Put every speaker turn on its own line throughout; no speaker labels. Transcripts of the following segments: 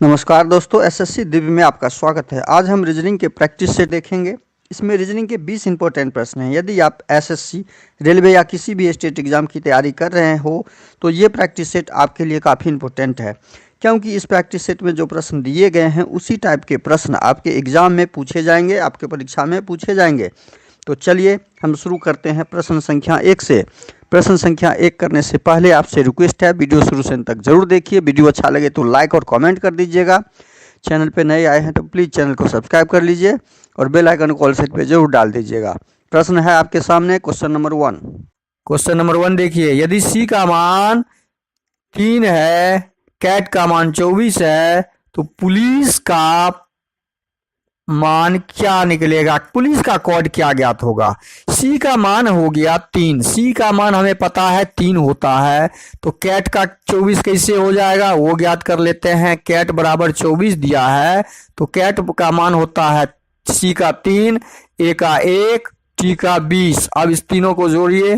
नमस्कार दोस्तों, एसएससी दिव्य में आपका स्वागत है। आज हम रीजनिंग के प्रैक्टिस सेट देखेंगे। इसमें रीजनिंग के 20 इंपॉर्टेंट प्रश्न हैं। यदि आप एसएससी, रेलवे या किसी भी स्टेट एग्जाम की तैयारी कर रहे हो तो ये प्रैक्टिस सेट आपके लिए काफ़ी इंपॉर्टेंट है, क्योंकि इस प्रैक्टिस सेट में जो प्रश्न दिए गए हैं उसी टाइप के प्रश्न आपके एग्जाम में पूछे जाएंगे, आपके परीक्षा में पूछे जाएंगे। तो चलिए हम शुरू करते हैं प्रश्न संख्या 1 से। प्रश्न संख्या 1 करने से पहले आपसे रिक्वेस्ट है, वीडियो शुरू से अंत तक जरूर देखिए। वीडियो अच्छा लगे तो लाइक और कमेंट कर दीजिएगा। चैनल पे नए आए हैं तो प्लीज़ चैनल को सब्सक्राइब कर लीजिए और बेल आइकन को ऑल सेट पे जरूर डाल दीजिएगा। प्रश्न है आपके सामने क्वेश्चन नंबर 1।
क्वेश्चन नंबर 1 देखिए, यदि सी का मान 3 है, कैट का मान 24 है, तो पुलिस का मान क्या निकलेगा? पुलिस का कोड क्या ज्ञात होगा? सी का मान हो गया 3, सी का मान हमें पता है 3 होता है, तो कैट का 24 कैसे हो जाएगा वो ज्ञात कर लेते हैं। कैट बराबर 24 दिया है, तो कैट का मान होता है सी का 3, ए का 1, टी का 20। अब इस तीनों को जोड़िए,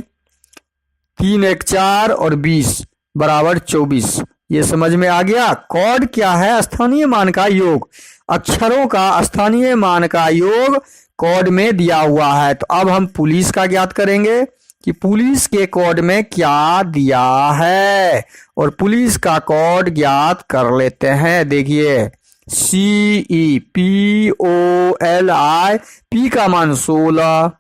3 1 4 और 20 बराबर 24। ये समझ में आ गया। कोड क्या है? स्थानीय मान का योग, अक्षरों का स्थानीय मान का योग कोड में दिया हुआ है। तो अब हम पुलिस का ज्ञात करेंगे कि पुलिस के कोड में क्या दिया है, और पुलिस का कोड ज्ञात कर लेते हैं। देखिए, CEPOLI, पी का मान 16,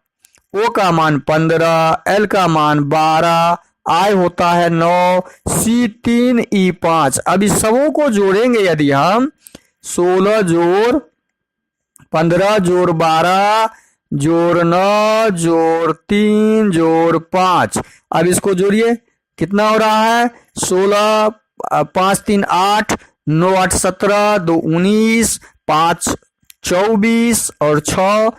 ओ का मान 15, एल का मान 12, आई होता है 9, C3E5। अब इस सबों को जोड़ेंगे यदि हम, 16 जोड़ 15 जोड़ 12 जोड़ 9 जोड़ 3 जोड़ 5। अब इसको जोड़िए, कितना हो रहा है? 16 5 3 8, 9 8 17, 2 19, 5 24 और 6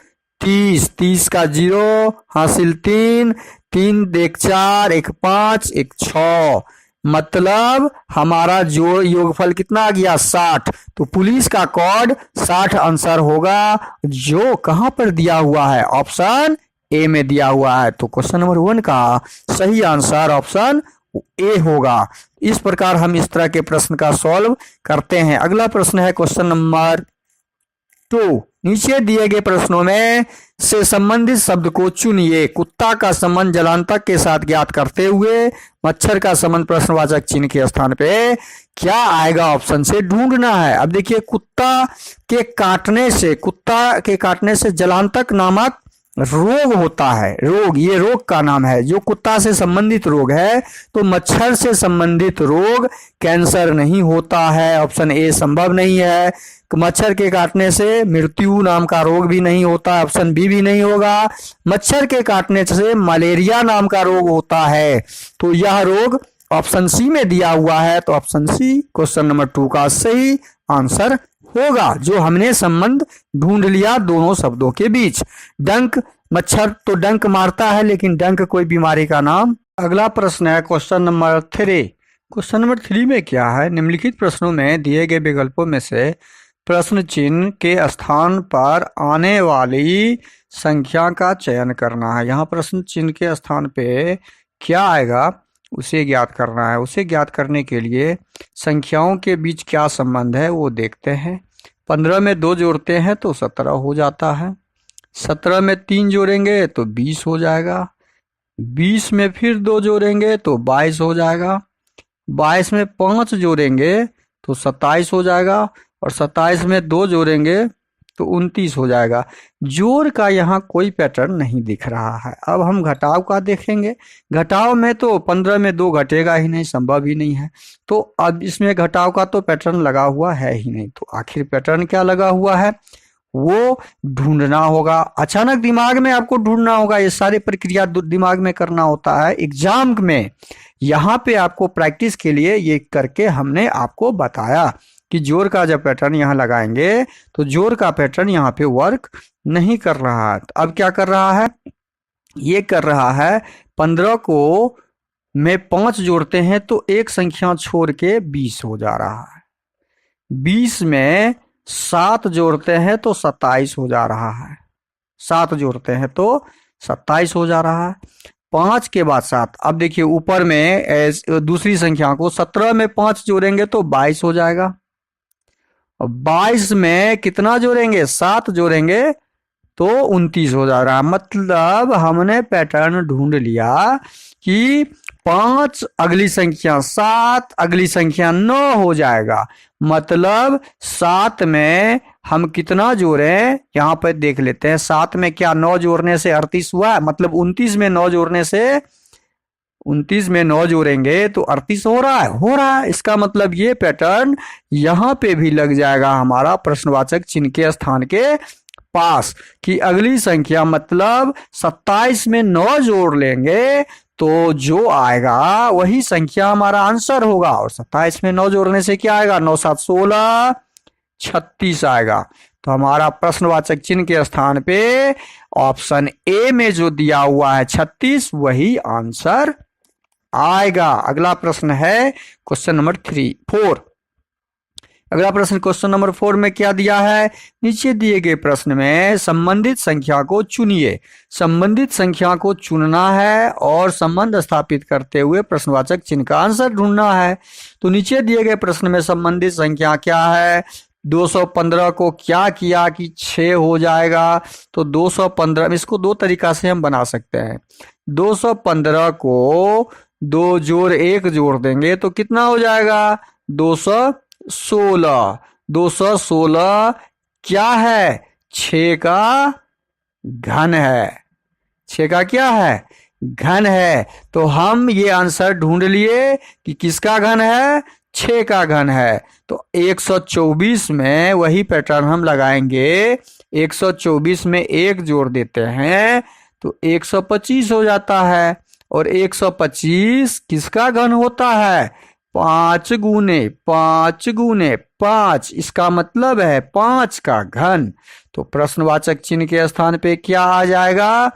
30। 30 का 0 हासिल 3, 3 1 4, 1 5, 1 6। मतलब हमारा जो योगफल कितना आ गया? 60। तो पुलिस का कोड 60 आंसर होगा, जो कहां पर दिया हुआ है? ऑप्शन ए में दिया हुआ है। तो क्वेश्चन नंबर 1 का सही आंसर ऑप्शन ए होगा। इस प्रकार हम इस तरह के प्रश्न का सॉल्व करते हैं। अगला प्रश्न है क्वेश्चन नंबर 2। नीचे दिए गए प्रश्नों में से संबंधित शब्द को चुनिए। कुत्ता का संबंध जलांतक के साथ ज्ञात करते हुए मच्छर का संबंध प्रश्नवाचक चिन्ह के स्थान पे क्या आएगा? ऑप्शन से ढूंढना है। अब देखिए, कुत्ता के काटने से जलांतक नामक रोग होता है। रोग, ये रोग का नाम है जो कुत्ता से संबंधित रोग है। तो मच्छर से संबंधित रोग कैंसर नहीं होता है, ऑप्शन ए संभव नहीं है। मच्छर के काटने से मृत्यु नाम का रोग भी नहीं होता, ऑप्शन बी भी नहीं होगा। मच्छर के काटने से मलेरिया नाम का रोग होता है, तो यह रोग ऑप्शन सी में दिया हुआ है। तो ऑप्शन सी क्वेश्चन नंबर 2 का सही आंसर होगा, जो हमने संबंध ढूंढ लिया दोनों शब्दों के बीच। डंक, मच्छर तो डंक मारता है, लेकिन डंक कोई बीमारी का नाम। अगला प्रश्न है क्वेश्चन नंबर 3। क्वेश्चन नंबर 3 में क्या है? निम्नलिखित प्रश्नों में दिए गए विकल्पों में से प्रश्न चिन्ह के स्थान पर आने वाली संख्या का चयन करना है। यहाँ प्रश्न चिन्ह के स्थान पे क्या आएगा उसे ज्ञात करना है। उसे ज्ञात करने के लिए संख्याओं के बीच क्या संबंध है वो देखते हैं। 15 में 2 जोड़ते हैं तो 17 हो जाता है। 17 में 3 जोड़ेंगे तो 20 हो जाएगा। 20 में फिर 2 जोड़ेंगे तो 22 हो जाएगा। 22 में 5 जोड़ेंगे तो 27 हो जाएगा, और 27 में 2 जोड़ेंगे तो 29 हो जाएगा। जोड़ का यहाँ कोई पैटर्न नहीं दिख रहा है। अब हम घटाव का देखेंगे। घटाव में तो 15 में 2 घटेगा ही नहीं, संभव ही नहीं है। तो अब इसमें घटाव का तो पैटर्न लगा हुआ है ही नहीं, तो आखिर पैटर्न क्या लगा हुआ है वो ढूंढना होगा। अचानक दिमाग में आपको ढूंढना होगा, ये सारी प्रक्रिया दिमाग में करना होता है एग्जाम में। यहाँ पे आपको प्रैक्टिस के लिए ये करके हमने आपको बताया कि जोड़ का जब पैटर्न यहाँ लगाएंगे तो जोड़ का पैटर्न यहाँ पे वर्क नहीं कर रहा है। अब क्या कर रहा है? ये कर रहा है 15 को में 5 जोड़ते हैं तो एक संख्या छोड़ के 20 हो जा रहा है। 20 में 7 जोड़ते हैं तो 27 हो जा रहा है। 7 जोड़ते हैं तो 27 हो जा रहा है। 5 के बाद 7। अब देखिए ऊपर में दूसरी संख्या को 17 में 5 जोड़ेंगे तो 22 हो जाएगा। और 22 में कितना जोड़ेंगे, 7 जोड़ेंगे तो 29 हो जा रहा है। मतलब हमने पैटर्न ढूंढ लिया कि 5 अगली संख्या 7 अगली संख्या 9 हो जाएगा। मतलब 7 में हम कितना जोड़ें, यहाँ पर देख लेते हैं। 7 में क्या 9 जोड़ने से 38 हुआ, मतलब 29 में 9 जोड़ने से 29 में 9 जोड़ेंगे तो 38 हो रहा है, हो रहा है। इसका मतलब ये पैटर्न यहाँ पे भी लग जाएगा हमारा प्रश्नवाचक चिन्ह के स्थान के पास कि अगली संख्या, मतलब 27 में 9 जोड़ लेंगे तो जो आएगा वही संख्या हमारा आंसर होगा। और 27 में 9 जोड़ने से क्या आएगा, 9 7 16 36 आएगा। तो हमारा प्रश्नवाचक चिन्ह के स्थान पे ऑप्शन ए में जो दिया हुआ है 36 वही आंसर आएगा। अगला प्रश्न है क्वेश्चन नंबर 4। अगला प्रश्न क्वेश्चन नंबर 4 में क्या दिया है, नीचे दिए गए प्रश्न में संबंधित संख्या को चुनिए। संबंधित संख्या को चुनना है और संबंध स्थापित करते हुए प्रश्नवाचक चिन्ह का आंसर ढूंढना है। तो नीचे दिए गए प्रश्न में संबंधित संख्या क्या है, 215 को क्या किया कि 6 हो जाएगा। तो 215, इसको दो तरीका से हम बना सकते हैं। 215 को 2 जोड़ 1 जोड़ देंगे तो कितना हो जाएगा, 216। 216 क्या है, 6 का घन है। 6 का क्या है, घन है। तो हम ये आंसर ढूंढ लिए कि किसका घन है, 6 का घन है। तो 124 में वही पैटर्न हम लगाएंगे। 124 में 1 जोड़ देते हैं तो 125 हो जाता है। और 125 किसका घन होता है, 5 गुने 5 गुने 5। इसका मतलब है 5 का घन। तो प्रश्नवाचक चिन्ह के स्थान पे क्या आ जाएगा,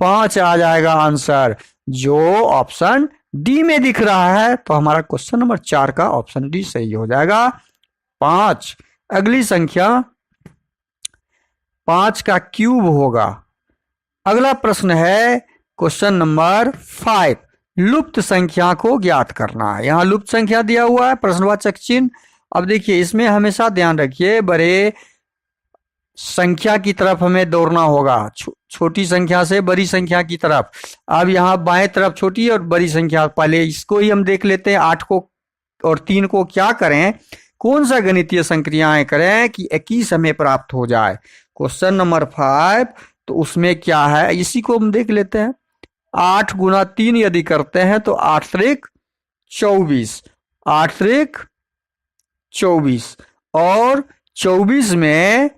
5 आ जाएगा आंसर, जो ऑप्शन डी में दिख रहा है। तो हमारा क्वेश्चन नंबर 4 का ऑप्शन डी सही हो जाएगा, 5। अगली संख्या 5 का क्यूब होगा। अगला प्रश्न है क्वेश्चन नंबर 5, लुप्त संख्या को ज्ञात करना है। यहाँ लुप्त संख्या दिया हुआ है, प्रश्नवाचक चिन्ह। अब देखिए इसमें हमेशा ध्यान रखिए, बड़े संख्या की तरफ हमें दौड़ना होगा, छोटी संख्या से बड़ी संख्या की तरफ। अब यहाँ बाएं तरफ छोटी और बड़ी संख्या, पहले इसको ही हम देख लेते हैं। 8 को और 3 को क्या करें, कौन सा गणितीय संक्रियाएं करें कि 21 हमें प्राप्त हो जाए। क्वेश्चन नंबर 5 तो उसमें क्या है, इसी को हम देख लेते हैं। 8 गुना 3 यदि करते हैं तो 8 त्रिक 24, 8 त्रिक 24। और 24 में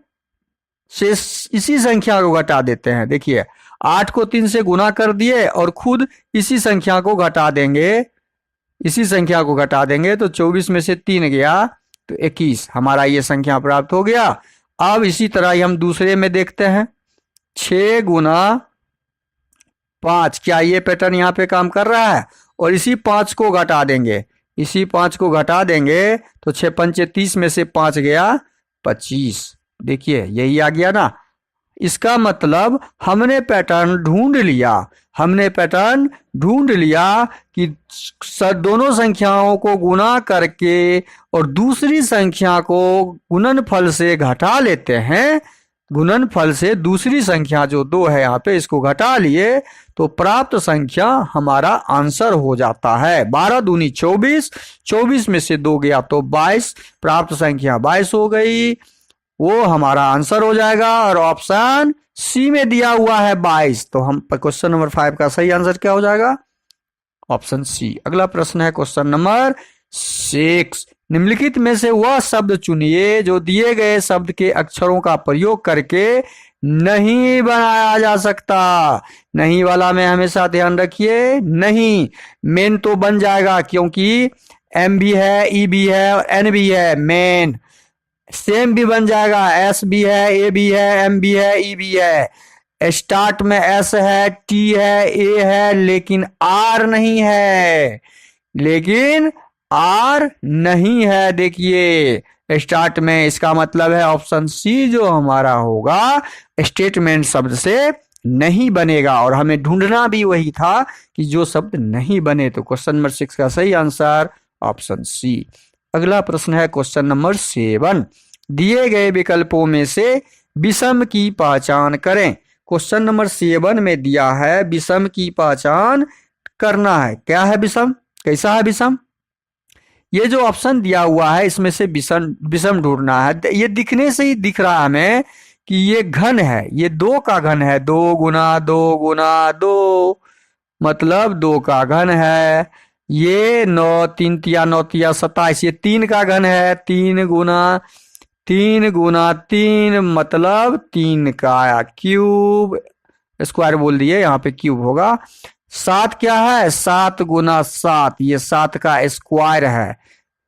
से इसी संख्या को घटा देते हैं। देखिए 8 को 3 से गुना कर दिए और खुद इसी संख्या को घटा देंगे, इसी संख्या को घटा देंगे तो 24 में से 3 गया तो 21, हमारा ये संख्या प्राप्त हो गया। अब इसी तरह ही हम दूसरे में देखते हैं, 6 गुना 5, क्या ये पैटर्न यहाँ पे काम कर रहा है। और इसी 5 को घटा देंगे, इसी 5 को घटा देंगे तो 6 पंचे 30 में से 5 गया 25। देखिए यही आ गया ना। इसका मतलब हमने पैटर्न ढूंढ लिया, हमने पैटर्न ढूंढ लिया कि दोनों संख्याओं को गुना करके और दूसरी संख्या को गुणनफल से घटा लेते हैं। गुणनफल से दूसरी संख्या जो 2 है यहाँ पे, इसको घटा लिए तो प्राप्त संख्या हमारा आंसर हो जाता है। 12 दूनी 24, 24 में से 2 गया तो 22, प्राप्त संख्या 22 हो गई, वो हमारा आंसर हो जाएगा। और ऑप्शन सी में दिया हुआ है 22। तो हम क्वेश्चन नंबर 5 का सही आंसर क्या हो जाएगा, ऑप्शन सी। अगला प्रश्न है क्वेश्चन नंबर 6, निम्नलिखित में से वह शब्द चुनिए जो दिए गए शब्द के अक्षरों का प्रयोग करके नहीं बनाया जा सकता। नहीं वाला में हमेशा ध्यान रखिए, नहीं मेन तो बन जाएगा क्योंकि एम भी है, ई भी है और एन भी है। मेन सेम भी बन जाएगा, एस भी है, ए भी है, एम भी है, ई भी है। स्टार्ट में एस है, टी है, ए है, लेकिन आर नहीं है, लेकिन आर नहीं है। देखिए स्टार्ट में, इसका मतलब है ऑप्शन सी जो हमारा होगा स्टेटमेंट शब्द से नहीं बनेगा। और हमें ढूंढना भी वही था कि जो शब्द नहीं बने। तो क्वेश्चन नंबर 6 का सही आंसर ऑप्शन सी। अगला प्रश्न है क्वेश्चन नंबर 7, दिए गए विकल्पों में से विषम की पहचान करें। क्वेश्चन नंबर 7 में दिया है विषम की पहचान करना है। क्या है विषम, कैसा है विषम? ये जो ऑप्शन दिया हुआ है इसमें से विषम विषम ढूंढना है। ये दिखने से ही दिख रहा है हमें कि ये घन है, ये 2 का घन है, 2 गुना 2 गुना 2 मतलब 2 का घन है। ये 9 3 तिया 9 तिया 27, ये 3 का घन है, 3 गुना 3 मतलब 3 का क्यूब, स्क्वायर बोल दिए, यहाँ पे क्यूब होगा। 7 क्या है, 7 गुना 7, ये 7 का स्क्वायर है,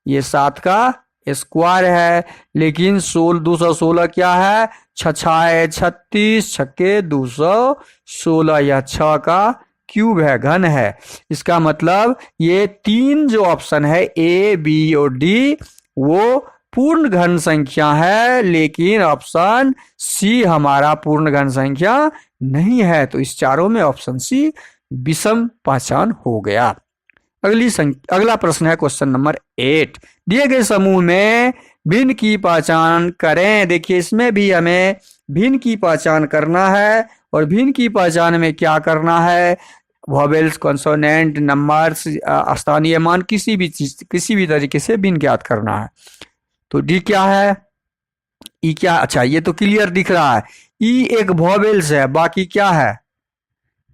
ये 7 का स्क्वायर है। लेकिन 216 क्या है, 6 36 छक्के 216, यह 6 का क्यूब है, घन है। इसका मतलब ये 3 जो ऑप्शन है ए बी और डी वो पूर्ण घन संख्या है, लेकिन ऑप्शन सी हमारा पूर्ण घन संख्या नहीं है। तो इस चारों में ऑप्शन सी विषम पहचान हो गया। अगला प्रश्न है क्वेश्चन नंबर 8। दिए गए समूह में भिन्न की पहचान करें। देखिए इसमें भी हमें भिन्न की पहचान करना है, और भिन्न की पहचान में क्या करना है, वॉवेल्स, कॉन्सोनेंट, नंबर्स, स्थानीय मान, किसी भी चीज किसी भी तरीके से भिन्न ज्ञात करना है। तो डी क्या है, ई क्या, अच्छा ये तो क्लियर दिख रहा है, ई एक वॉवेल्स है, बाकी क्या है,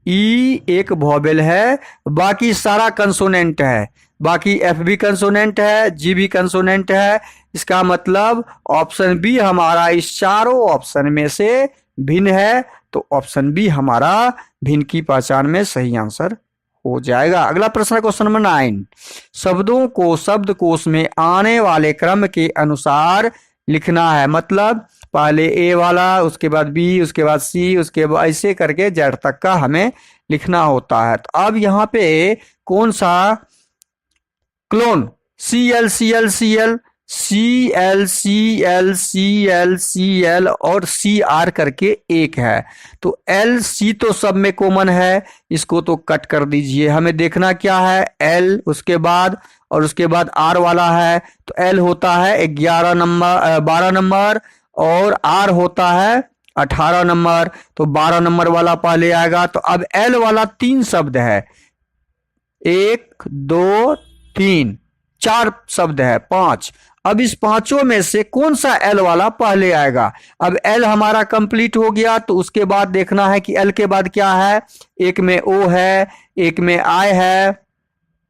ई एक वॉवेल है, बाकी सारा कंसोनेंट है, बाकी एफ भी कंसोनेंट है, जी भी कंसोनेंट है। इसका मतलब ऑप्शन बी हमारा इस चारों ऑप्शन में से भिन्न है, तो ऑप्शन बी हमारा भिन्न की पहचान में सही आंसर हो जाएगा। अगला प्रश्न क्वेश्चन नंबर 9। शब्दों को शब्दकोश में आने वाले क्रम के अनुसार लिखना है। मतलब पहले ए वाला, उसके बाद बी, उसके बाद सी, उसके बाद ऐसे करके जेड तक का हमें लिखना होता है। तो अब यहाँ पे कौन सा clone, C L C L C L C L C L C L C L और सी आर करके एक है। तो एल सी तो सब में कॉमन है, इसको तो कट कर दीजिए। हमें देखना क्या है, एल उसके बाद और उसके बाद आर वाला है। तो एल होता है 12 नंबर और आर होता है 18 नंबर। तो 12 नंबर वाला पहले आएगा। तो अब एल वाला 3 शब्द है, 1 2 3 4 शब्द है, 5। अब इस पांचों में से कौन सा एल वाला पहले आएगा। अब एल हमारा कंप्लीट हो गया, तो उसके बाद देखना है कि एल के बाद क्या है। एक में ओ है, एक में आई है।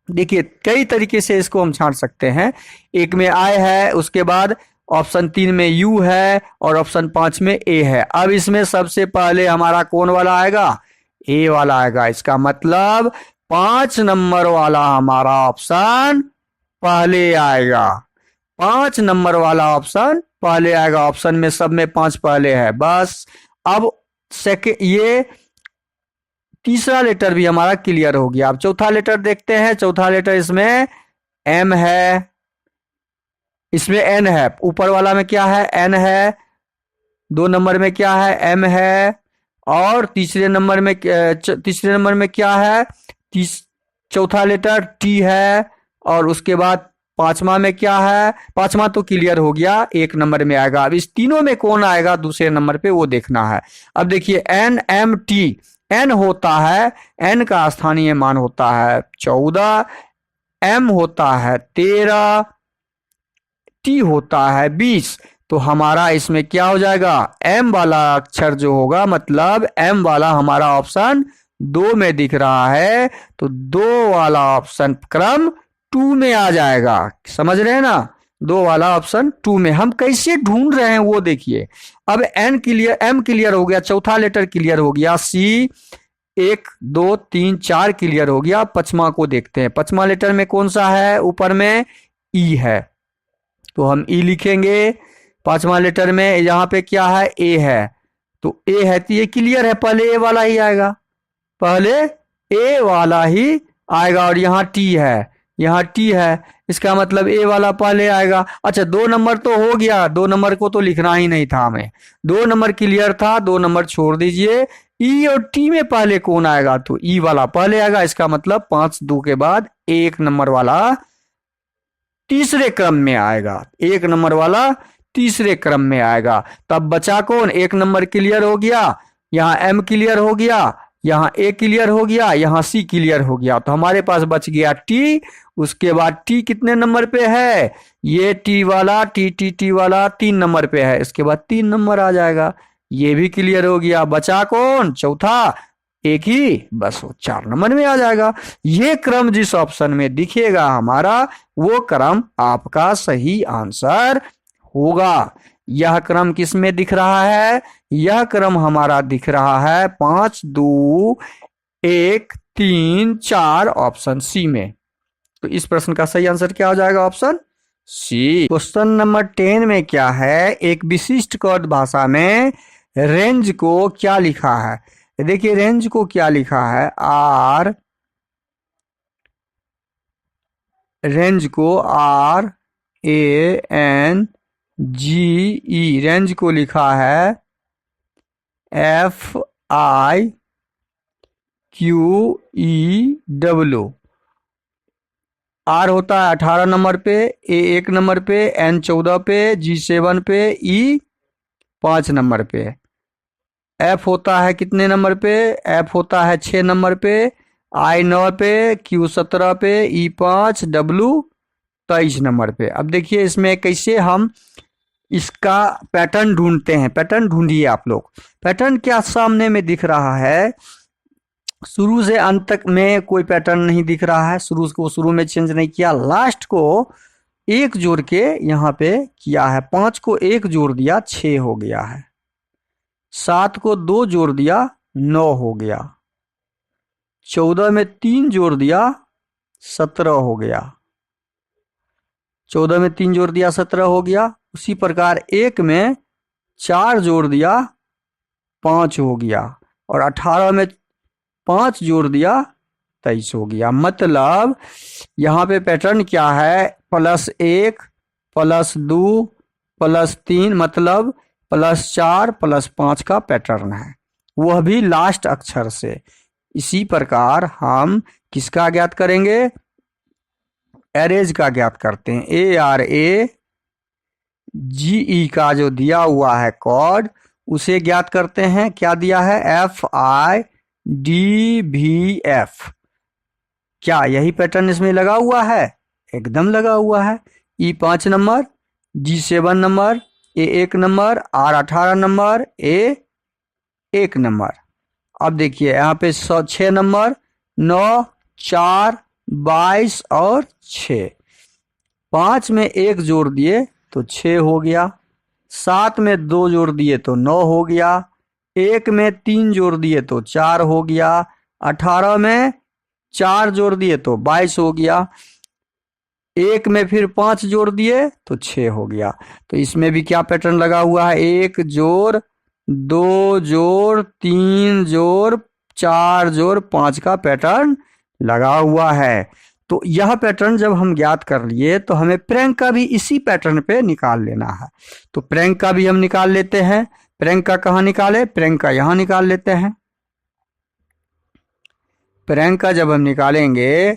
देखिए कई तरीके से इसको हम छांट सकते हैं। एक में आई है, उसके बाद ऑप्शन 3 में यू है और ऑप्शन 5 में ए है। अब इसमें सबसे पहले हमारा कौन वाला आएगा, ए वाला आएगा। इसका मतलब 5 नंबर वाला हमारा ऑप्शन पहले आएगा, 5 नंबर वाला ऑप्शन पहले आएगा। ऑप्शन में सब में 5 पहले है बस। अब ये तीसरा लेटर भी हमारा क्लियर हो गया। अब चौथा लेटर देखते हैं। चौथा लेटर इसमें एम है, इसमें एन है, ऊपर वाला में क्या है, एन है। 2 नंबर में क्या है, एम है। और तीसरे नंबर में क्या है, चौथा लेटर टी है। और उसके बाद 5वां में क्या है, 5वां तो क्लियर हो गया, 1 नंबर में आएगा। अब इस तीनों में कौन आएगा दूसरे नंबर पे, वो देखना है। अब देखिए एन एम टी, एन होता है, एन का स्थानीय मान होता है 14, एम होता है 13, टी होता है 20। तो हमारा इसमें क्या हो जाएगा, एम वाला अक्षर जो होगा, मतलब एम वाला हमारा ऑप्शन 2 में दिख रहा है। तो 2 वाला ऑप्शन क्रम 2 में आ जाएगा। समझ रहे हैं ना, 2 वाला ऑप्शन 2 में। हम कैसे ढूंढ रहे हैं वो देखिए। अब एन क्लियर, एम क्लियर हो गया, चौथा लेटर क्लियर हो गया, सी 1 2 3 4 क्लियर हो गया। 5वां को देखते हैं। 5वां लेटर में कौन सा है, ऊपर में ई है, तो हम ई लिखेंगे। 5वां लेटर में यहाँ पे क्या है, ए है, तो ए है, तो ये क्लियर है, पहले ए वाला ही आएगा, पहले ए वाला ही आएगा। और यहाँ टी है, यहाँ टी है, इसका मतलब ए वाला पहले आएगा। अच्छा 2 नंबर तो हो गया, 2 नंबर को तो लिखना ही नहीं था हमें, 2 नंबर क्लियर था, 2 नंबर छोड़ दीजिए। ई और टी में पहले कौन आएगा, तो ई वाला पहले आएगा। इसका मतलब 5 2 के बाद 1 नंबर वाला तीसरे क्रम में आएगा, 1 नंबर वाला तीसरे क्रम में आएगा। तब बचा कौन? 1 नंबर क्लियर हो गया, यहाँ M क्लियर हो गया, यहाँ A क्लियर हो गया, यहाँ C क्लियर हो गया। तो हमारे पास बच गया T। उसके बाद T कितने नंबर पे है? ये T वाला T वाला 3 नंबर पे है, इसके बाद 3 नंबर आ जाएगा। ये भी क्लियर हो गया। बचा कौन? चौथा, एक ही, बस वो 4 नंबर में आ जाएगा। ये क्रम जिस ऑप्शन में दिखेगा हमारा, वो क्रम आपका सही आंसर होगा। यह क्रम किस में दिख रहा है? यह क्रम हमारा दिख रहा है 5 2 1 3 4 ऑप्शन सी में। तो इस प्रश्न का सही आंसर क्या हो जाएगा? Option C. क्वेश्चन नंबर 10 में क्या है? एक विशिष्ट कौड भाषा में रेंज को क्या लिखा है? देखिए रेंज को क्या लिखा है? आर, रेंज को RANGE, रेंज को लिखा है FIQEW। आर होता है 18 नंबर पे, A 1 नंबर पे, N 14 पे, G 7 पे, E 5 नंबर पे। F होता है कितने नंबर पे? F होता है 6 नंबर पे, I 9 पे, Q 17 पे, E 5, W 23 नंबर पे। अब देखिए इसमें कैसे हम इसका पैटर्न ढूंढते हैं। पैटर्न ढूंढिए आप लोग। पैटर्न क्या सामने में दिख रहा है? शुरू से अंत तक में कोई पैटर्न नहीं दिख रहा है। शुरू में चेंज नहीं किया, लास्ट को एक जोड़ के यहाँ पे किया है। 5 को 1 जोड़ दिया, 6 हो गया है। 7 को 2 जोड़ दिया, 9 हो गया। 14 में 3 जोड़ दिया, 17 हो गया। 14 में 3 जोड़ दिया, 17 हो गया। उसी प्रकार 1 में 4 जोड़ दिया, 5 हो गया। और 18 में 5 जोड़ दिया, 23 हो गया। मतलब यहाँ पे पैटर्न क्या है? +1 +2 +3, मतलब +4 +5 का पैटर्न है, वह भी लास्ट अक्षर से। इसी प्रकार हम किसका ज्ञात करेंगे? एरेज का ज्ञात करते हैं। ARAGE का जो दिया हुआ है कोड, उसे ज्ञात करते हैं। क्या दिया है? FIDVF। क्या यही पैटर्न इसमें लगा हुआ है? एकदम लगा हुआ है। E 5 number, G 7 number, A 1 number, R 18 number, A 1 number. अब देखिए यहाँ पे 6 नंबर, 9 4 22 और 6। 5 में 1 जोड़ दिए तो 6 हो गया। 7 में 2 जोड़ दिए तो 9 हो गया। 1 में 3 जोड़ दिए तो 4 हो गया। 18 में 4 जोड़ दिए तो 22 हो गया। 1 में फिर 5 जोड़ दिए तो 6 हो गया। तो इसमें भी क्या पैटर्न लगा हुआ है? 1 जोड़ 2 जोड़ 3 जोड़ 4 जोड़ 5 का पैटर्न लगा हुआ है। तो यह पैटर्न जब हम ज्ञात कर लिए तो हमें प्रैंक का भी इसी पैटर्न पे निकाल लेना है। तो प्रैंक का भी हम निकाल लेते हैं। प्रैंक का कहाँ निकाले? प्रैंक का यहाँ निकाल लेते हैं। प्रैंक का जब हम निकालेंगे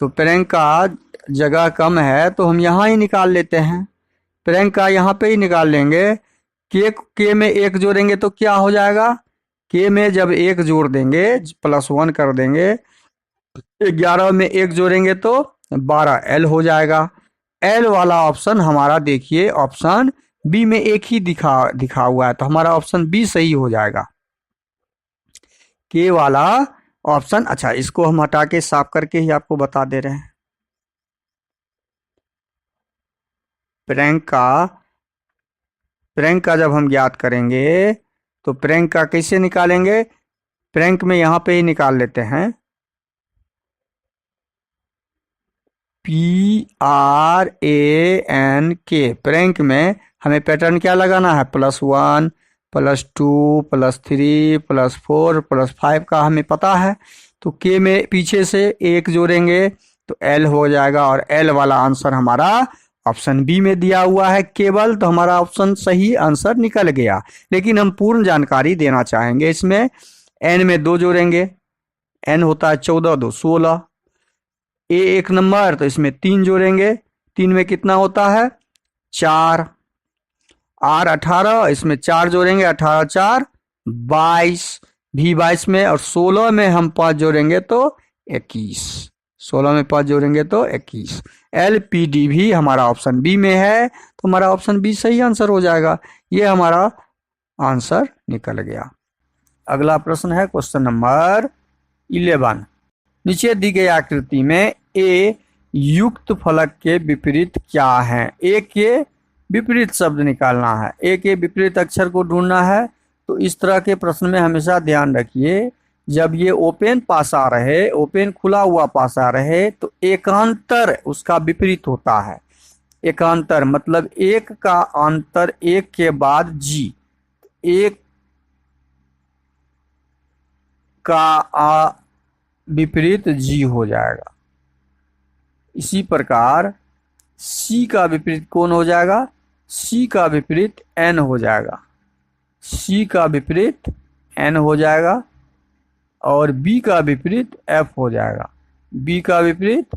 तो प्रैंक का जगह कम है तो हम यहाँ ही निकाल लेते हैं। प्रैंक का यहाँ पे ही निकाल लेंगे। के में 1 जोड़ेंगे तो क्या हो जाएगा? के में जब 1 जोड़ देंगे, +1 कर देंगे, 11 में 1 जोड़ेंगे तो 12 L हो जाएगा। L वाला ऑप्शन हमारा देखिए ऑप्शन बी में 1 ही दिखा हुआ है, तो हमारा ऑप्शन बी सही हो जाएगा। के वाला ऑप्शन। अच्छा, इसको हम हटा के साफ करके ही आपको बता दे रहे हैं। प्रैंक का जब हम ज्ञात करेंगे तो प्रैंक का कैसे निकालेंगे? प्रैंक में यहाँ पे ही निकाल लेते हैं। PRANK। प्रैंक में हमें पैटर्न क्या लगाना है? +1 +2 +3 +4 +5 का हमें पता है। तो के में पीछे से 1 जोड़ेंगे तो L हो जाएगा। और L वाला आंसर हमारा ऑप्शन बी में दिया हुआ है केवल। तो हमारा ऑप्शन सही आंसर निकल गया। लेकिन हम पूर्ण जानकारी देना चाहेंगे इसमें। N में 2 जोड़ेंगे, N होता है 14 2 16। A 1 नंबर, तो इसमें 3 जोड़ेंगे, 3 में कितना होता है? 4। आर 18, इसमें 4 जोड़ेंगे, 18 4 22, भी 22 में, और 16 में हम 5 जोड़ेंगे तो 21, 16 में 5 जोड़ेंगे तो 21। LPD भी हमारा ऑप्शन बी में है, तो हमारा ऑप्शन बी सही आंसर हो जाएगा। ये हमारा आंसर निकल गया। अगला प्रश्न है क्वेश्चन नंबर 11। नीचे दी गई आकृति में ए युक्त फलक के विपरीत क्या है? ए के विपरीत शब्द निकालना है, ए के विपरीत अक्षर को ढूंढना है। तो इस तरह के प्रश्न में हमेशा ध्यान रखिए, जब ये ओपन पासा रहे, ओपन खुला हुआ पासा रहे, तो एकांतर उसका विपरीत होता है। एकांतर मतलब एक का अंतर एक के बाद जी, एक का विपरीत जी हो जाएगा। इसी प्रकार सी का विपरीत कौन हो जाएगा? सी का विपरीत एन हो जाएगा, सी का विपरीत एन हो जाएगा, और बी का विपरीत एफ हो जाएगा, बी का विपरीत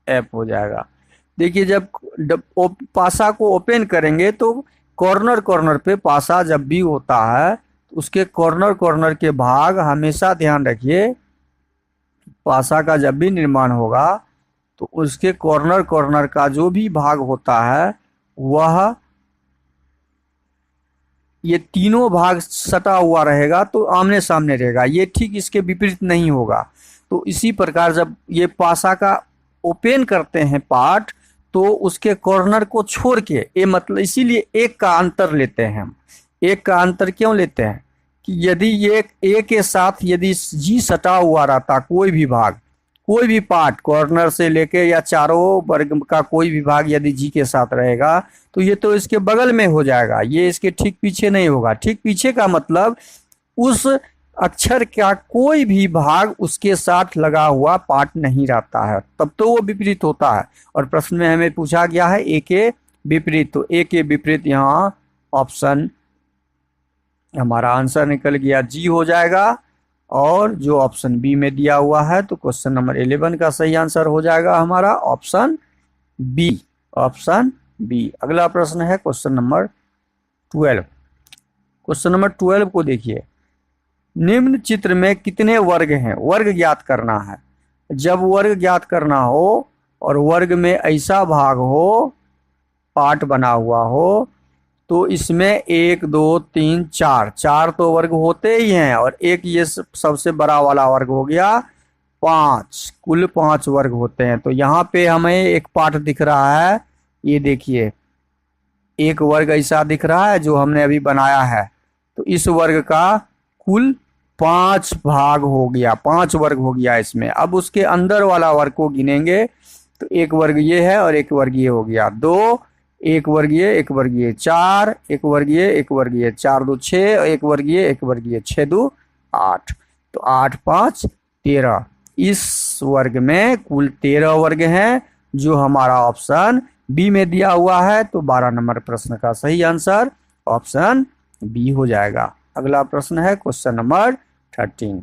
एफ हो जाएगा। देखिए, जब पासा को ओपन करेंगे तो कॉर्नर कॉर्नर पे पासा जब भी होता है, तो उसके कॉर्नर कॉर्नर के भाग हमेशा ध्यान रखिए, पासा का जब भी निर्माण होगा तो उसके कॉर्नर कॉर्नर का जो भी भाग होता है वह ये तीनों भाग सटा हुआ रहेगा, तो आमने सामने रहेगा। ये ठीक इसके विपरीत नहीं होगा। तो इसी प्रकार जब ये पासा का ओपन करते हैं पार्ट, तो उसके कॉर्नर को छोड़ के, ये मतलब इसीलिए एक का अंतर लेते हैं हम। एक का अंतर क्यों लेते हैं कि यदि ये ए के साथ यदि जी सटा हुआ रहता, कोई भी भाग, कोई भी पार्ट कॉर्नर से लेके या चारों वर्ग का कोई भी भाग यदि जी के साथ रहेगा, तो ये तो इसके बगल में हो जाएगा, ये इसके ठीक पीछे नहीं होगा। ठीक पीछे का मतलब उस अक्षर का कोई भी भाग उसके साथ लगा हुआ पार्ट नहीं रहता है, तब तो वो विपरीत होता है। और प्रश्न में हमें पूछा गया है ए के विपरीत, तो ए के विपरीत यहाँ ऑप्शन हमारा आंसर निकल गया जी हो जाएगा। और जो ऑप्शन बी में दिया हुआ है, तो क्वेश्चन नंबर 11 का सही आंसर हो जाएगा हमारा ऑप्शन बी, ऑप्शन बी। अगला प्रश्न है क्वेश्चन नंबर 12। क्वेश्चन नंबर 12 को देखिए, निम्न चित्र में कितने वर्ग हैं? वर्ग ज्ञात करना है। जब वर्ग ज्ञात करना हो और वर्ग में ऐसा भाग हो, पार्ट बना हुआ हो, तो इसमें 1 2 3 4 4 तो वर्ग होते ही हैं, और एक ये सबसे बड़ा वाला वर्ग हो गया 5, कुल 5 वर्ग होते हैं। तो यहाँ पे हमें एक पार्ट दिख रहा है, ये देखिए एक वर्ग ऐसा दिख रहा है जो हमने अभी बनाया है। तो इस वर्ग का कुल 5 भाग हो गया, 5 वर्ग हो गया इसमें। अब उसके अंदर वाला वर्ग को गिनेंगे, तो एक वर्ग ये है और एक वर्ग ये हो गया 2, एक वर्गीय एक वर्गीय 4, एक वर्गीय एक वर्गीय 4 2 6, एक वर्गीय एक वर्गीय 6 2 8। तो 8 5 13, इस वर्ग में कुल 13 वर्ग हैं, जो हमारा ऑप्शन बी में दिया हुआ है। तो 12 नंबर प्रश्न का सही आंसर ऑप्शन बी हो जाएगा। अगला प्रश्न है क्वेश्चन नंबर 13।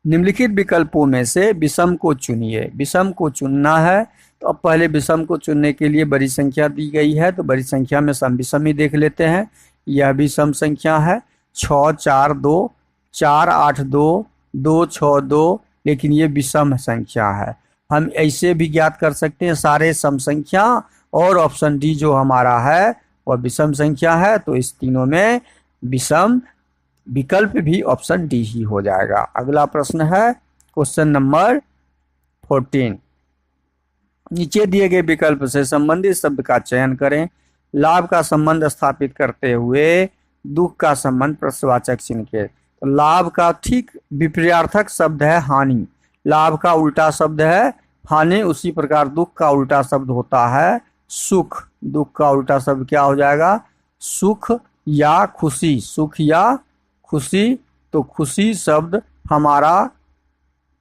निम्नलिखित विकल्पों में से विषम को चुनिए। विषम को चुनना है, तो अब पहले विषम को चुनने के लिए बड़ी संख्या दी गई है, तो बड़ी संख्या में सम विषम ही देख लेते हैं। यह भी सम संख्या है 6 4 2, 4 8 2, 2 6 2, लेकिन ये विषम संख्या है। हम ऐसे भी ज्ञात कर सकते हैं सारे सम संख्या, और ऑप्शन डी जो हमारा है वह विषम संख्या है। तो इस तीनों में विषम विकल्प भी ऑप्शन डी ही हो जाएगा। अगला प्रश्न है क्वेश्चन नंबर 14। नीचे दिए गए विकल्प से संबंधित शब्द का चयन करें। लाभ का संबंध स्थापित करते हुए दुख का संबंध प्रश्नवाचक चिन्ह के। तो लाभ का ठीक विपरीतार्थक शब्द है हानि, लाभ का उल्टा शब्द है हानि। उसी प्रकार दुख का उल्टा शब्द होता है सुख, दुख का उल्टा शब्द क्या हो जाएगा? सुख या खुशी, सुख या खुशी। तो खुशी शब्द हमारा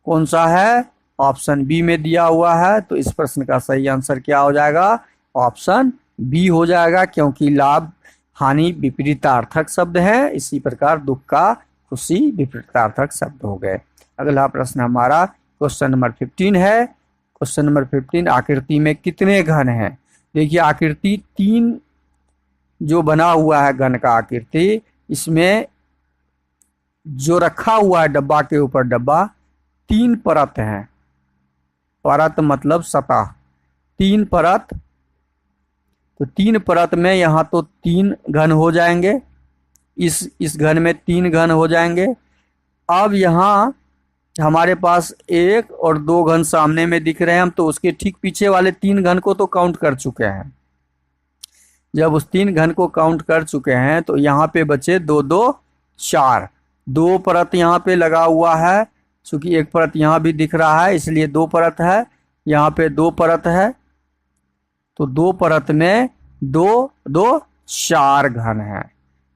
कौन सा है? ऑप्शन बी में दिया हुआ है। तो इस प्रश्न का सही आंसर क्या हो जाएगा? ऑप्शन बी हो जाएगा, क्योंकि लाभ हानि विपरीतार्थक शब्द है। इसी प्रकार दुख का खुशी विपरीतार्थक शब्द हो गए। अगला प्रश्न हमारा क्वेश्चन नंबर 15 है। क्वेश्चन नंबर 15, आकृति में कितने घन हैं? देखिए आकृति 3 जो बना हुआ है घन का आकृति, इसमें जो रखा हुआ है डब्बा के ऊपर डब्बा, 3 परत हैं। परत मतलब सतह, 3 परत। तो 3 परत में यहाँ तो 3 घन हो जाएंगे, इस घन में 3 घन हो जाएंगे। अब यहाँ हमारे पास 1 और 2 घन सामने में दिख रहे हैं हम, तो उसके ठीक पीछे वाले 3 घन को तो काउंट कर चुके हैं। जब उस 3 घन को काउंट कर चुके हैं तो यहाँ पे बचे 2 2 4। 2 परत यहाँ पे लगा हुआ है, क्योंकि 1 परत यहाँ भी दिख रहा है इसलिए 2 परत है। यहाँ पे 2 परत है, तो 2 परत में 2 2 4 घन है।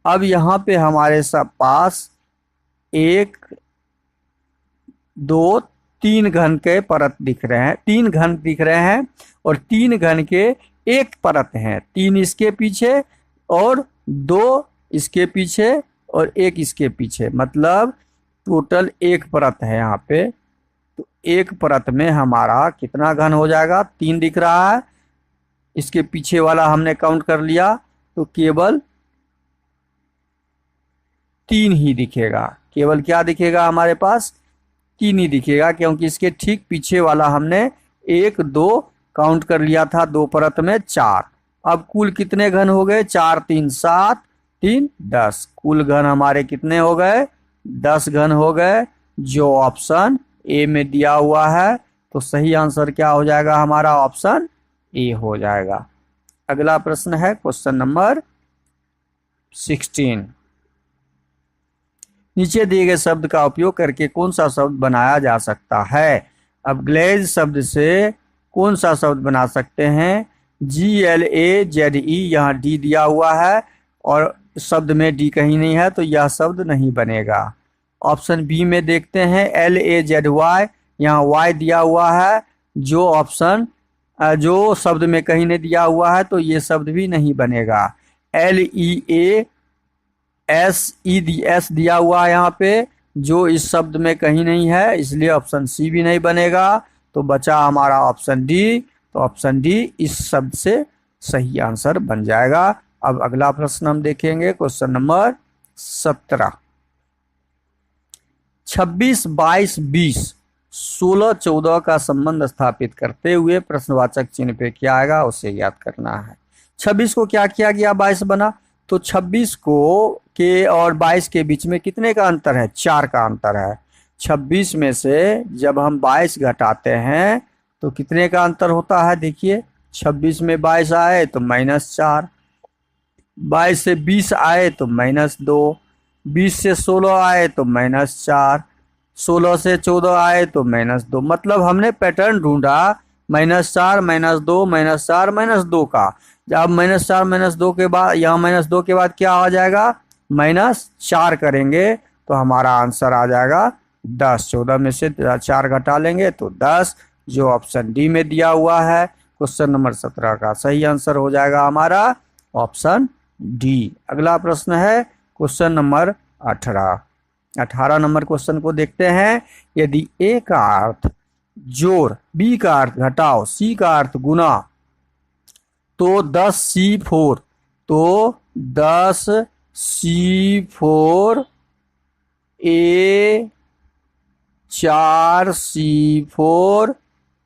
अब यहाँ पे हमारे सब पास 1 2 3 घन के परत दिख रहे हैं, 3 घन दिख रहे हैं, और 3 घन के 1 परत हैं। 3 इसके पीछे और 2 इसके पीछे और 1 इसके पीछे, मतलब टोटल 1 परत है यहाँ पे। तो 1 परत में हमारा कितना घन हो जाएगा? 3 दिख रहा है, इसके पीछे वाला हमने काउंट कर लिया तो केवल 3 ही दिखेगा। केवल क्या दिखेगा हमारे पास? 3 ही दिखेगा, क्योंकि इसके ठीक पीछे वाला हमने 1 2 काउंट कर लिया था, 2 परत में 4। अब कुल कितने घन हो गए? 4 3 7 3 10। कुल घन हमारे कितने हो गए? 10 घन हो गए, जो ऑप्शन ए में दिया हुआ है। तो सही आंसर क्या हो जाएगा हमारा? ऑप्शन ए हो जाएगा। अगला प्रश्न है क्वेश्चन नंबर 16। नीचे दिए गए शब्द का उपयोग करके कौन सा शब्द बनाया जा सकता है? अब ग्लेज शब्द से कौन सा शब्द बना सकते हैं? GLAZE, यहाँ डी दिया हुआ है और शब्द में डी कहीं नहीं है, तो यह शब्द नहीं बनेगा। ऑप्शन बी में देखते हैं, LAZY, यहाँ वाई दिया हुआ है, जो ऑप्शन जो शब्द में कहीं नहीं दिया हुआ है, तो ये शब्द भी नहीं बनेगा। LEASES दिया हुआ है यहाँ पे, जो इस शब्द में कहीं नहीं है, इसलिए ऑप्शन सी भी नहीं बनेगा। तो बचा हमारा ऑप्शन डी, तो ऑप्शन डी इस शब्द से सही आंसर बन जाएगा। अब अगला प्रश्न हम देखेंगे, क्वेश्चन नंबर 17। 26 22 20 16 14 का संबंध स्थापित करते हुए प्रश्नवाचक चिन्ह पे क्या आएगा उसे याद करना है। 26 को क्या किया गया? 22 बना, तो 26 को के और 22 के बीच में कितने का अंतर है? 4 का अंतर है। 26 में से जब हम 22 घटाते हैं तो कितने का अंतर होता है? देखिए 26 में 22 आए तो -4, 22 से 20 आए तो -2, 20 से 16 आए तो -4, 16 से 14 आए तो -2। मतलब हमने पैटर्न ढूंढा -4 -2 -4 -2 का। जब -4 -2 के बाद, यहाँ -2 के बाद क्या आ जाएगा? -4 करेंगे तो हमारा आंसर आ जाएगा 10। 14 में से 4 घटा लेंगे तो 10, जो ऑप्शन डी में दिया हुआ है। क्वेश्चन नंबर 17 का सही आंसर हो जाएगा हमारा ऑप्शन डी। अगला प्रश्न है क्वेश्चन नंबर 18। 18 नंबर क्वेश्चन को देखते हैं। यदि ए का अर्थ जोड़, बी का अर्थ घटाओ, सी का अर्थ गुना, तो 10C4, तो 10C4 A 4C4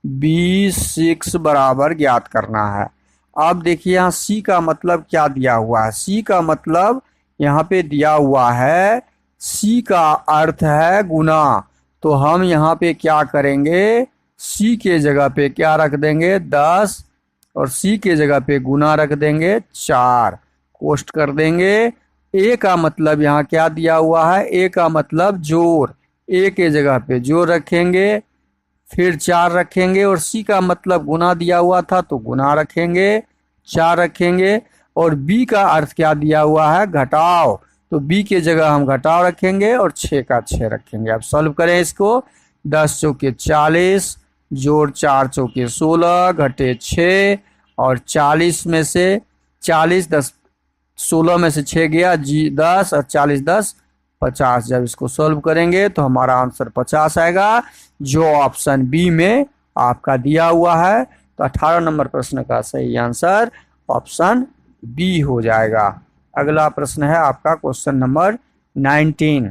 B6 बराबर ज्ञात करना है। अब देखिए यहाँ सी का मतलब क्या दिया हुआ है? सी का मतलब यहाँ पे दिया हुआ है, सी का अर्थ है गुना, तो हम यहाँ पे क्या करेंगे? सी के जगह पे क्या रख देंगे? 10, और सी के जगह पे गुना रख देंगे 4, कोष्ट कर देंगे। ए का मतलब यहाँ क्या दिया हुआ है? ए का मतलब जोड़, ए के जगह पे जोड़ रखेंगे, फिर 4 रखेंगे, और सी का मतलब गुना दिया हुआ था तो गुना रखेंगे, 4 रखेंगे। और बी का अर्थ क्या दिया हुआ है? घटाओ, तो बी के जगह हम घटाओ रखेंगे और 6 का 6 रखेंगे। अब सॉल्व करें इसको। 10 चौके 40, जोड़ 4 चौके 16, घटे 6, और 40 में से 40 10 16 में से 6 गया, जी 10, और 40 10 50। जब इसको सॉल्व करेंगे तो हमारा आंसर 50 आएगा, जो ऑप्शन बी में आपका दिया हुआ है। तो 18 नंबर प्रश्न का सही आंसर ऑप्शन बी हो जाएगा। अगला प्रश्न है आपका क्वेश्चन नंबर 19।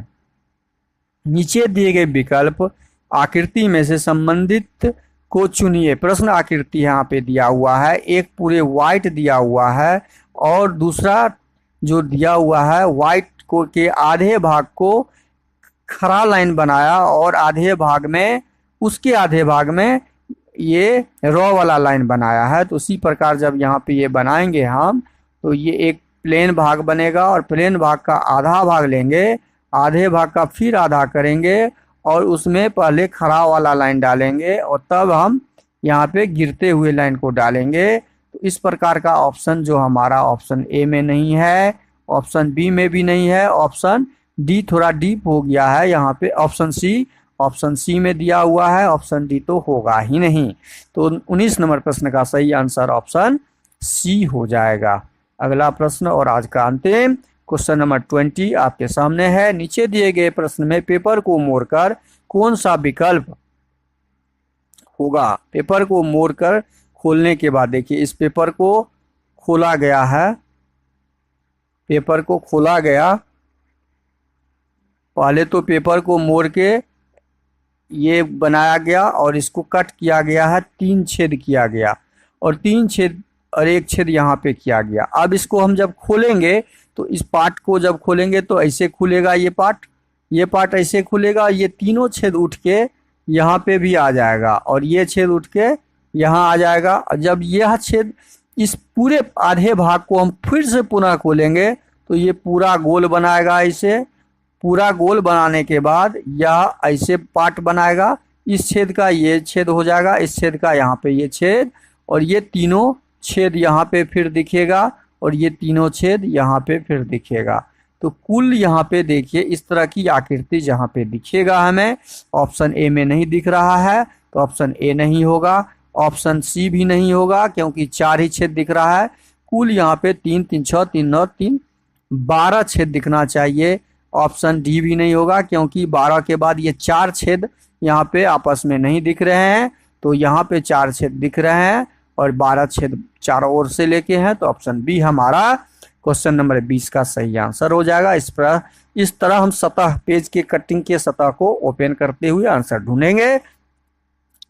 नीचे दिए गए विकल्प आकृति में से संबंधित को चुनिए। प्रश्न आकृति यहाँ पे दिया हुआ है, एक पूरे व्हाइट दिया हुआ है और दूसरा जो दिया हुआ है व्हाइट को के आधे भाग को खड़ा लाइन बनाया और आधे भाग में उसके आधे भाग में ये रॉ वाला लाइन बनाया है। तो उसी प्रकार जब यहाँ पे ये बनाएंगे हम तो ये एक प्लेन भाग बनेगा और प्लेन भाग का आधा भाग लेंगे, आधे भाग का फिर आधा करेंगे और उसमें पहले खड़ा वाला लाइन डालेंगे और तब हम यहाँ पे गिरते हुए लाइन को डालेंगे। तो इस प्रकार का ऑप्शन जो हमारा ऑप्शन ए में नहीं है, ऑप्शन बी में भी नहीं है, ऑप्शन डी थोड़ा डीप हो गया है यहाँ पे, ऑप्शन सी में दिया हुआ है, ऑप्शन डी तो होगा ही नहीं। तो 19 नंबर प्रश्न का सही आंसर ऑप्शन सी हो जाएगा। अगला प्रश्न और आज का अंतिम क्वेश्चन नंबर 20 आपके सामने है। नीचे दिए गए प्रश्न में पेपर को मोड़कर कौन सा विकल्प होगा। पेपर को मोड़कर खोलने के बाद देखिए इस पेपर को खोला गया है, पेपर को खोला गया, पहले तो पेपर को मोड़ के ये बनाया गया और इसको कट किया गया है, 3 छेद किया गया और 3 छेद और 1 छेद यहाँ पे किया गया। अब इसको हम जब खोलेंगे तो इस पार्ट को जब खोलेंगे तो ऐसे खुलेगा, ये पार्ट ऐसे खुलेगा, ये तीनों छेद उठ के यहाँ पे भी आ जाएगा और ये छेद उठ के यहाँ आ जाएगा। जब यह छेद इस पूरे आधे भाग को हम फिर से पुनः खोलेंगे तो ये पूरा गोल बनाएगा। ऐसे पूरा गोल बनाने के बाद यह ऐसे पार्ट बनाएगा, इस छेद का ये छेद हो जाएगा, इस छेद का यहाँ पे ये छेद और ये तीनों छेद यहाँ पे फिर दिखेगा और ये तीनों छेद यहाँ पे फिर दिखेगा। तो कुल यहाँ पे देखिए इस तरह की आकृति जहाँ पे दिखेगा हमें, ऑप्शन ए में नहीं दिख रहा है तो ऑप्शन ए नहीं होगा, ऑप्शन सी भी नहीं होगा क्योंकि 4 ही छेद दिख रहा है। कुल यहाँ पे 3 3 6 3 9 3 12 छेद दिखना चाहिए। ऑप्शन डी भी नहीं होगा क्योंकि 12 के बाद ये 4 छेद यहाँ पे आपस में नहीं दिख रहे हैं, तो यहाँ पे 4 छेद दिख रहे हैं और 12 छेद चारों ओर से लेके हैं। तो ऑप्शन बी हमारा क्वेश्चन नंबर 20 का सही आंसर हो जाएगा। इस तरह हम सतह पेज के कटिंग के सतह को ओपन करते हुए आंसर ढूंढेंगे।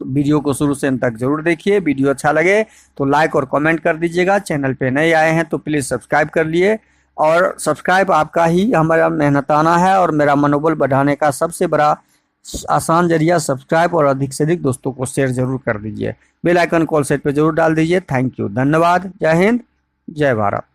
वीडियो को शुरू से अंत तक जरूर देखिए। वीडियो अच्छा लगे तो लाइक और कमेंट कर दीजिएगा। चैनल पे नए आए हैं तो प्लीज़ सब्सक्राइब कर लिए और सब्सक्राइब आपका ही हमारा मेहनताना है और मेरा मनोबल बढ़ाने का सबसे बड़ा आसान जरिया सब्सक्राइब और अधिक से अधिक दोस्तों को शेयर जरूर कर दीजिए। बेल आइकन कॉल सेट पे जरूर डाल दीजिए। थैंक यू, धन्यवाद, जय हिंद, जय भारत।